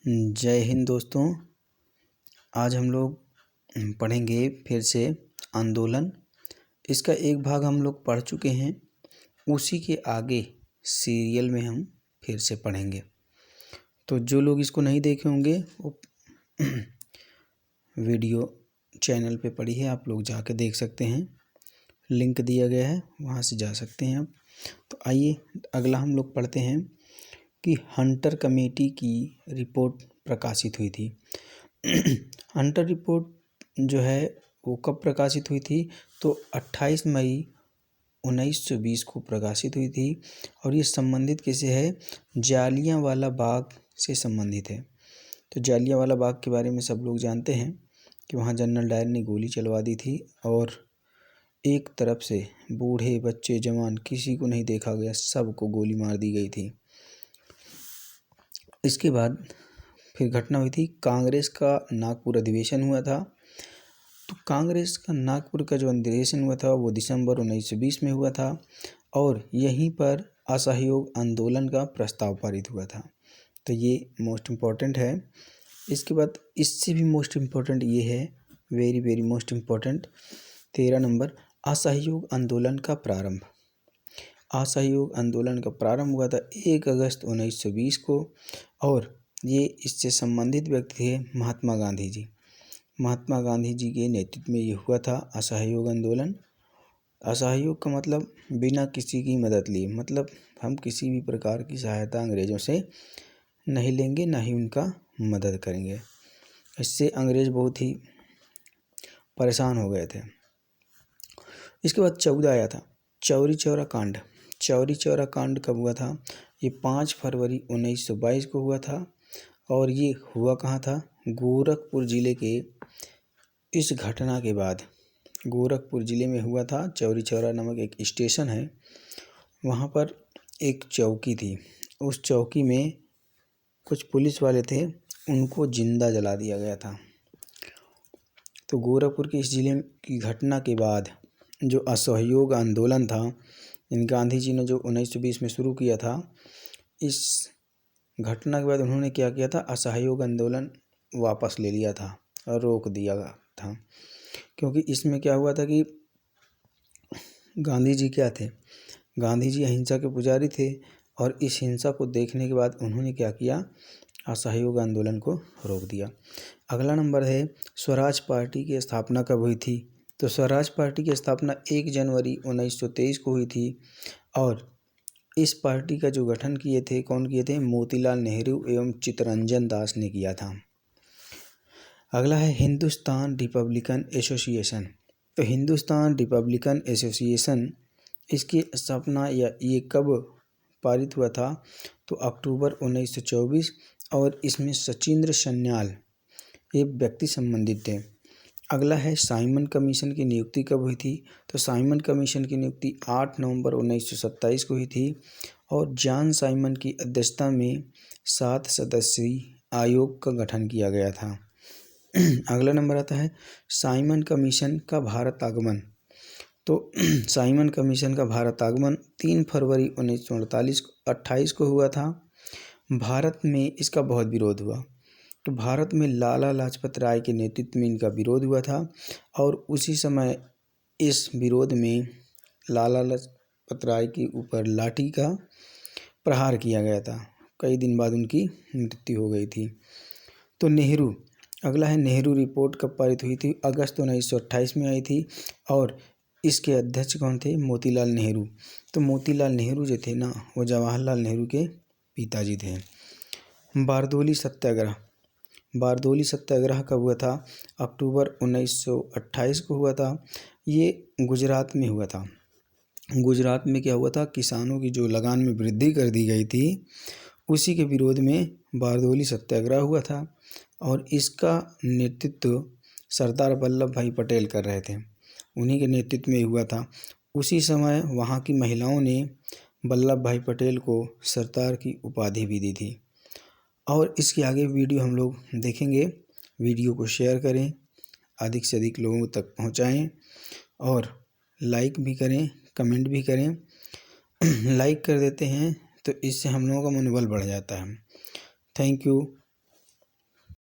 जय हिंद दोस्तों। आज हम लोग पढ़ेंगे फिर से आंदोलन। इसका एक भाग हम लोग पढ़ चुके हैं, उसी के आगे सीरियल में हम फिर से पढ़ेंगे। तो जो लोग इसको नहीं देखे होंगे वो वीडियो चैनल पे पड़ी है, आप लोग जाके देख सकते हैं, लिंक दिया गया है, वहाँ से जा सकते हैं आप। तो आइए अगला हम लोग पढ़ते हैं कि हंटर कमेटी की रिपोर्ट प्रकाशित हुई थी। हंटर रिपोर्ट जो है वो कब प्रकाशित हुई थी? तो 28 मई 1920 को प्रकाशित हुई थी और ये संबंधित किसे है? जालियांवाला बाग से संबंधित है। तो जालियांवाला बाग के बारे में सब लोग जानते हैं कि वहाँ जनरल डायर ने गोली चलवा दी थी और एक तरफ से बूढ़े बच्चे जवान किसी को नहीं देखा गया, सबको गोली मार दी गई थी। इसके बाद फिर घटना हुई थी, कांग्रेस का नागपुर अधिवेशन हुआ था। तो कांग्रेस का नागपुर का जो अधिवेशन हुआ था वो दिसंबर 1920 में हुआ था और यहीं पर असहयोग आंदोलन का प्रस्ताव पारित हुआ था। तो ये मोस्ट इम्पॉर्टेंट है। इसके बाद इससे भी मोस्ट इम्पॉर्टेंट ये है, very very most important, 13 number, असहयोग आंदोलन का प्रारंभ। असहयोग आंदोलन का प्रारंभ हुआ था 1 अगस्त 1920 को और ये इससे संबंधित व्यक्ति थे महात्मा गांधी जी। महात्मा गांधी जी के नेतृत्व में ये हुआ था असहयोग आंदोलन। असहयोग का मतलब बिना किसी की मदद लिए, मतलब हम किसी भी प्रकार की सहायता अंग्रेज़ों से नहीं लेंगे, ना ही उनका मदद करेंगे। इससे अंग्रेज़ बहुत ही परेशान हो गए थे। इसके बाद 14 आया था चौरी चौरा कांड। चौरी चौरा कांड कब हुआ था? ये 5 फरवरी 1922 को हुआ था और ये हुआ कहाँ था? गोरखपुर ज़िले के, इस घटना के बाद गोरखपुर ज़िले में हुआ था। चौरी चौरा नामक एक स्टेशन है, वहाँ पर एक चौकी थी। उस चौकी में कुछ पुलिस वाले थे, उनको जिंदा जला दिया गया था। तो गोरखपुर के इस ज़िले की घटना के बाद जो असहयोग आंदोलन था, इन गांधी जी ने जो 1920 में शुरू किया था, इस घटना के बाद उन्होंने क्या किया था? असहयोग आंदोलन वापस ले लिया था और रोक दिया था। क्योंकि इसमें क्या हुआ था कि गांधी जी क्या थे? गांधी जी अहिंसा के पुजारी थे और इस हिंसा को देखने के बाद उन्होंने क्या किया? असहयोग आंदोलन को रोक दिया। अगला नंबर है स्वराज पार्टी की स्थापना कब हुई थी? तो स्वराज पार्टी की स्थापना 1 जनवरी 1923 को हुई थी और इस पार्टी का जो गठन किए थे, कौन किए थे? मोतीलाल नेहरू एवं चित्तरंजन दास ने किया था। अगला है हिंदुस्तान रिपब्लिकन एसोसिएशन। तो हिंदुस्तान रिपब्लिकन एसोसिएशन, इसकी स्थापना या ये कब पारित हुआ था? तो अक्टूबर 1924 और इसमें सचिंद्र सन्याल ये व्यक्ति संबंधित थे। अगला है साइमन कमीशन की नियुक्ति कब हुई थी? तो साइमन कमीशन की नियुक्ति 8 नवंबर 1927 को हुई थी और जॉन साइमन की अध्यक्षता में 7 सदस्यीय आयोग का गठन किया गया था। अगला नंबर आता है साइमन कमीशन का भारत आगमन। तो साइमन कमीशन का भारत आगमन 3 फरवरी 1928 को हुआ था। भारत में इसका बहुत विरोध हुआ। तो भारत में लाला लाजपत राय के नेतृत्व में इनका विरोध हुआ था और उसी समय इस विरोध में लाला लाजपत राय के ऊपर लाठी का प्रहार किया गया था। कई दिन बाद उनकी मृत्यु हो गई थी। तो नेहरू, अगला है नेहरू रिपोर्ट कब पारित हुई थी? अगस्त 1928 में आई थी और इसके अध्यक्ष कौन थे? मोतीलाल नेहरू। तो मोतीलाल नेहरू जो थे ना, वो जवाहरलाल नेहरू के पिताजी थे। बारदोली सत्याग्रह। बारदोली सत्याग्रह कब हुआ था? अक्टूबर 1928 को हुआ था। ये गुजरात में हुआ था। गुजरात में क्या हुआ था? किसानों की जो लगान में वृद्धि कर दी गई थी, उसी के विरोध में बारदोली सत्याग्रह हुआ था और इसका नेतृत्व सरदार वल्लभ भाई पटेल कर रहे थे, उन्हीं के नेतृत्व में हुआ था। उसी समय वहाँ की महिलाओं ने वल्लभ भाई पटेल को सरदार की उपाधि भी दी थी। और इसके आगे वीडियो हम लोग देखेंगे। वीडियो को शेयर करें, अधिक से अधिक लोगों तक पहुंचाएं और लाइक भी करें, कमेंट भी करें। लाइक कर देते हैं तो इससे हम लोगों का मनोबल बढ़ जाता है। Thank you.